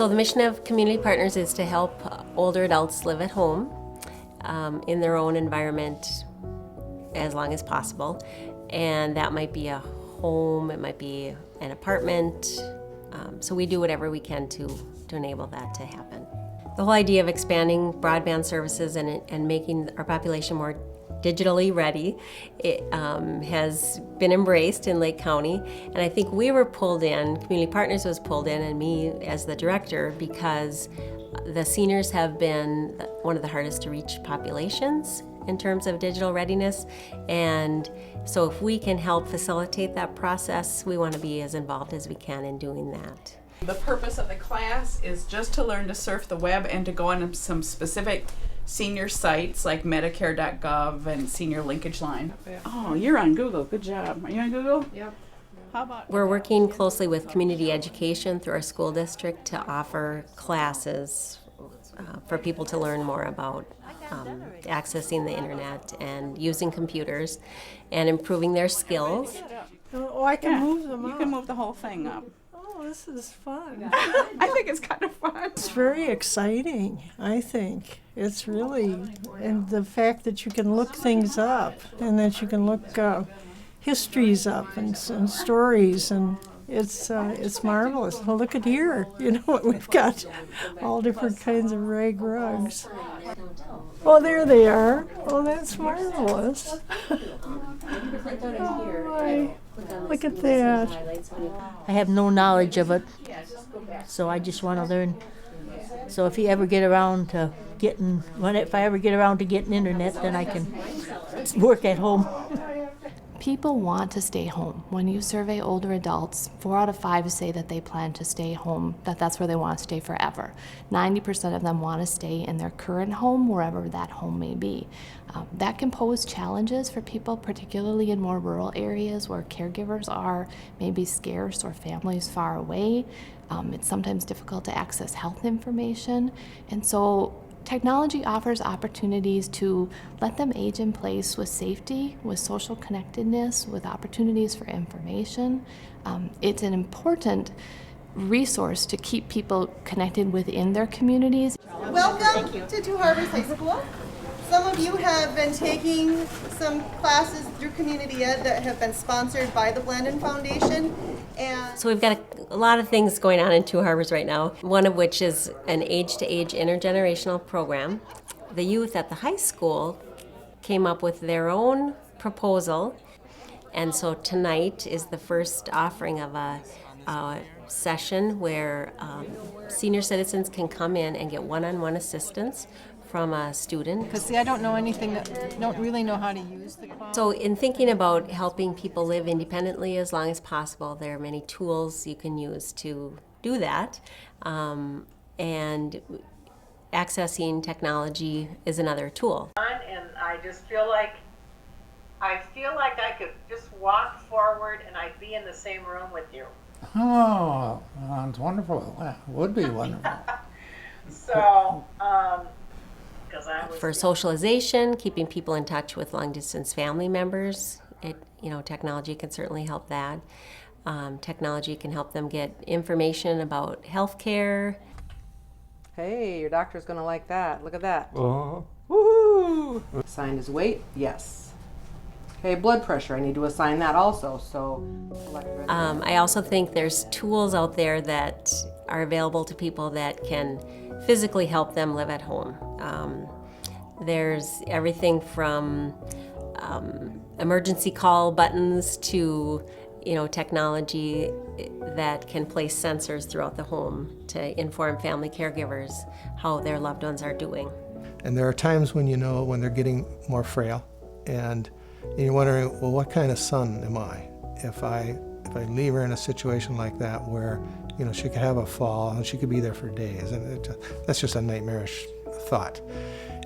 So the mission of Community Partners is to help older adults live at home in their own environment as long as possible. And that might be a home, it might be an apartment. So we do whatever we can to enable that to happen. The whole idea of expanding broadband services and making our population more digitally ready, it has been embraced in Lake County. And I think we were pulled in, Community Partners was pulled in, and me as the director, because the seniors have been one of the hardest to reach populations in terms of digital readiness. And so if we can help facilitate that process, we want to be as involved as we can in doing that. The purpose of the class is just to learn to surf the web and to go on some specific senior sites like Medicare.gov and Senior Linkage Line. Oh, you're on Google. Good job. Are you on Google? Yep. How about? We're working closely with community education through our school district to offer classes for people to learn more about accessing the internet and using computers and improving their skills. Oh, I can move them up. You can move the whole thing up. Oh, this is fun. I think it's kind of fun. It's very exciting, I think. It's really, and the fact that you can look things up and that you can look histories up and stories, and it's marvelous. Well, look at here. You know, we've got all different kinds of rag rugs. Oh, there they are. Oh, that's marvelous. Look at that. I have no knowledge of it, so I just want to learn. So if you ever get around to if I ever get around to getting internet, then I can work at home. People want to stay home. When you survey older adults, 4 out of 5 say that they plan to stay home, that's where they want to stay forever. 90% of them want to stay in their current home, wherever that home may be. That can pose challenges for people, particularly in more rural areas where caregivers are maybe scarce or families far away. It's sometimes difficult to access health information, and so technology offers opportunities to let them age in place with safety, with social connectedness, with opportunities for information. It's an important resource to keep people connected within their communities. Welcome to Two Harbors High School. Some of you have been taking some classes through Community Ed that have been sponsored by the Blandin Foundation. And So we've got a lot of things going on in Two Harbors right now, one of which is an age-to-age intergenerational program. The youth at the high school came up with their own proposal, and so tonight is the first offering of a session where senior citizens can come in and get one-on-one assistance from a student. Because see, I don't know anything, don't really know how to use the cloud. So in thinking about helping people live independently as long as possible, there are many tools you can use to do that. And accessing technology is another tool. And I just feel like I could just walk forward and I'd be in the same room with you. Oh, sounds wonderful. That would be wonderful. So, because I was For socialization, keeping people in touch with long-distance family members, technology can certainly help that. Technology can help them get information about healthcare. Hey, your doctor's gonna like that. Look at that. Oh. Woohoo! Assign his weight? Yes. Okay, blood pressure. I need to assign that also. So, I also think there's tools out there that are available to people that can physically help them live at home. There's everything from emergency call buttons to technology that can place sensors throughout the home to inform family caregivers how their loved ones are doing. And there are times when when they're getting more frail, and you're wondering, well, what kind of son am I if I leave her in a situation like that where she could have a fall and she could be there for days, and that's just a nightmarish thought.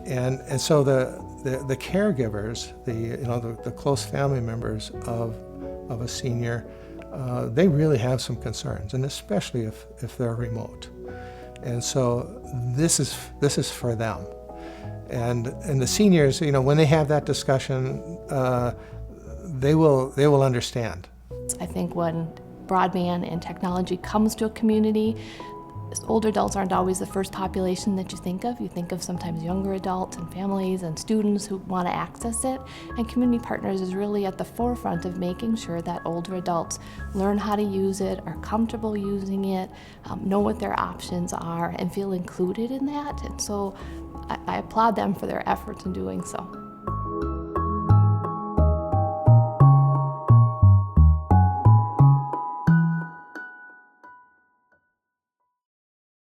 And so the caregivers, the close family members of a senior, they really have some concerns, and especially if they're remote. And so this is for them. And the seniors, when they have that discussion, they will understand. I think when broadband and technology comes to a community, older adults aren't always the first population that you think of. You think of sometimes younger adults and families and students who want to access it. And Community Partners is really at the forefront of making sure that older adults learn how to use it, are comfortable using it, know what their options are, and feel included in that. And so I applaud them for their efforts in doing so.